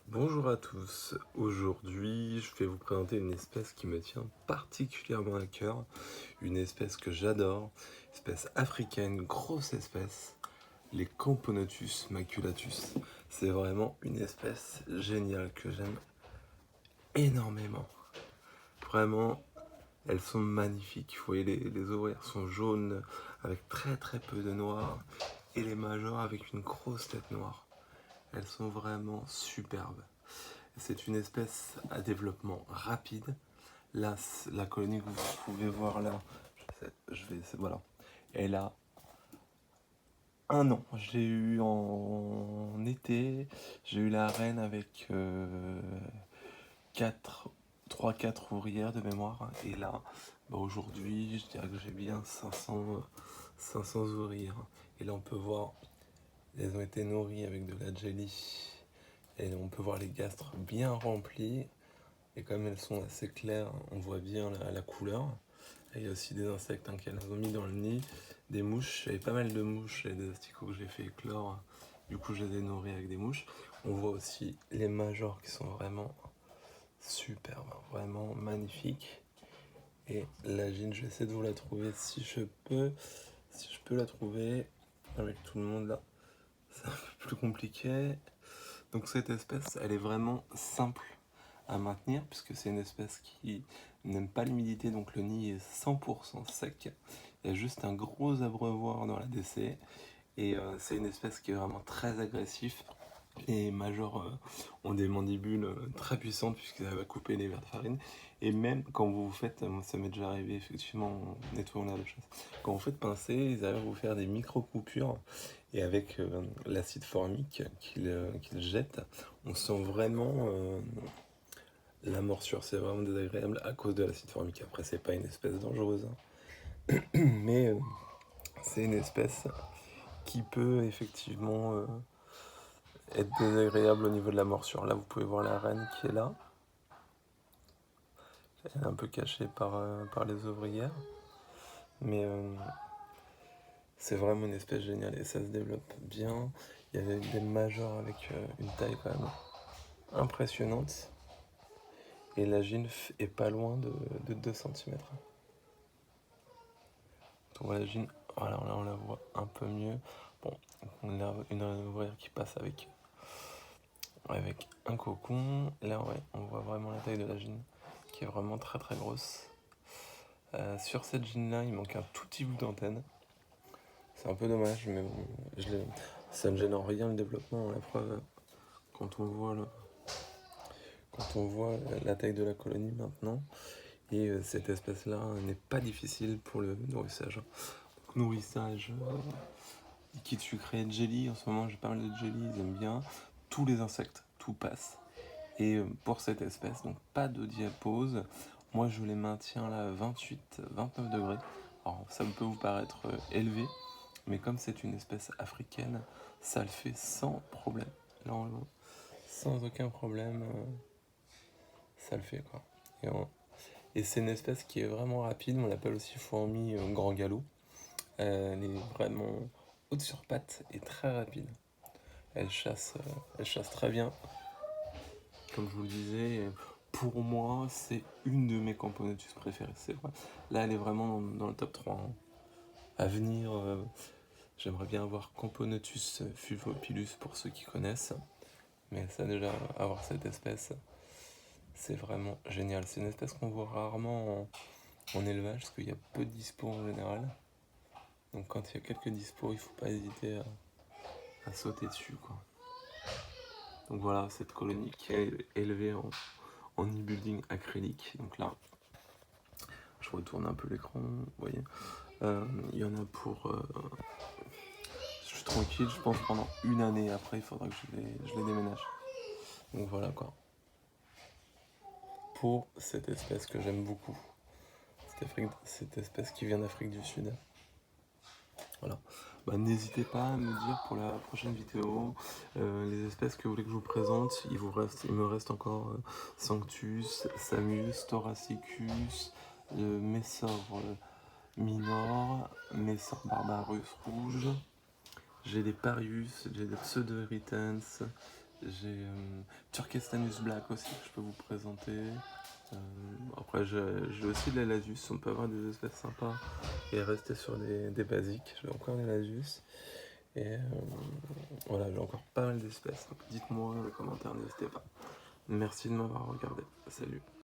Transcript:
Bonjour à tous, aujourd'hui je vais vous présenter une espèce qui me tient particulièrement à cœur, une espèce que j'adore, espèce africaine, grosse espèce, les Camponotus maculatus. C'est vraiment une espèce géniale que j'aime énormément. Vraiment, elles sont magnifiques, vous voyez les ovaires sont jaunes avec très peu de noir et les majors avec une grosse tête noire. Elles sont vraiment superbes. C'est une espèce à développement rapide. Là, la colonie que vous pouvez voir là, voilà, elle a 1 an. J'ai eu en été, j'ai eu la reine avec 4, 3-4 ouvrières de mémoire. Et là, aujourd'hui, je dirais que j'ai bien 500 ouvrières. Et là, on peut voir, elles ont été nourries avec de la jelly. Et on peut voir les gastres bien remplis. Et comme elles sont assez claires, on voit bien la couleur. Et il y a aussi des insectes qu'elles ont mis dans le nid, des mouches. Il y avait pas mal de mouches et des asticots que j'ai fait éclore. Du coup, je les ai nourris avec des mouches. On voit aussi les majors qui sont vraiment superbes, vraiment magnifiques. Et la gine, je vais essayer de vous la trouver si je peux. Si je peux la trouver avec tout le monde là, c'est un peu plus compliqué. Donc cette espèce, elle est vraiment simple à maintenir puisque c'est une espèce qui n'aime pas l'humidité, donc le nid est 100% sec. Il y a juste un gros abreuvoir dans la DC et c'est une espèce qui est vraiment très agressive. Les majors ont des mandibules très puissantes puisqu'ils arrivent à couper les vers de farine. Et même quand vous faites, moi ça m'est déjà arrivé effectivement en nettoyant l'air de chasse, quand vous faites pincer, ils arrivent à vous faire des micro-coupures. Et avec l'acide formique qu'ils jettent, on sent vraiment la morsure. C'est vraiment désagréable à cause de l'acide formique. Après, c'est pas une espèce dangereuse, hein. Mais c'est une espèce qui peut effectivement être désagréable au niveau de la morsure. Là, vous pouvez voir la reine qui est là. Elle est un peu cachée par les ouvrières. Mais c'est vraiment une espèce géniale et ça se développe bien. Il y a des majors avec une taille quand même impressionnante. Et la gine est pas loin de 2 cm. Donc la gine, alors là on la voit un peu mieux. Bon, on a une ouvrière qui passe avec un cocon. Là ouais, on voit vraiment la taille de la gine qui est vraiment très grosse. Sur cette gine là, il manque un tout petit bout d'antenne. C'est un peu dommage, mais bon, ça ne gêne en rien le développement. La preuve, quand on voit la taille de la colonie maintenant. Et cette espèce-là n'est pas difficile pour le nourrissage. Donc, nourrissage, liquide sucré, jelly. En ce moment, j'ai pas mal de jelly, ils aiment bien. Tous les insectes, tout passe. Et pour cette espèce, donc pas de diapause. Moi, je les maintiens là à 28-29 degrés. Alors, ça peut vous paraître élevé, mais comme c'est une espèce africaine, ça le fait sans problème. Là, sans aucun problème, ça le fait quoi. Et Et c'est une espèce qui est vraiment rapide, on l'appelle aussi fourmi grand galop. Elle est vraiment haute sur pattes et très rapide. Elle chasse très bien. Comme je vous le disais, pour moi, c'est une de mes Camponotus préférées. C'est vrai. Là, elle est vraiment dans le top 3, hein. À venir, j'aimerais bien avoir Camponotus fulvopilus pour ceux qui connaissent. Mais ça, déjà, avoir cette espèce, c'est vraiment génial. C'est une espèce qu'on voit rarement en élevage parce qu'il y a peu de dispo en général. Donc quand il y a quelques dispos, il faut pas hésiter à sauter dessus, quoi. Donc voilà, cette colonie qui est élevée en e-building acrylique. Donc là, je retourne un peu l'écran, vous voyez. Il y en a pour... je suis tranquille, je pense pendant 1 année. Après, il faudra que je les déménage. Donc voilà, quoi. Pour cette espèce que j'aime beaucoup. Cette espèce qui vient d'Afrique du Sud. Voilà. Bah, n'hésitez pas à me dire pour la prochaine vidéo les espèces que vous voulez que je vous présente. Il me reste encore Sanctus, Samus, Thoracicus, Messor minor, Messor barbarus rouge. J'ai des Parius, j'ai des Pseudoeritans, J'ai Turkestanus Black aussi que je peux vous présenter. Après j'ai aussi de la Lasus, on peut avoir des espèces sympas et rester sur des basiques. J'ai encore des Lasus. Et voilà, j'ai encore pas mal d'espèces. Donc dites-moi dans les commentaires, n'hésitez pas. Merci de m'avoir regardé. Salut.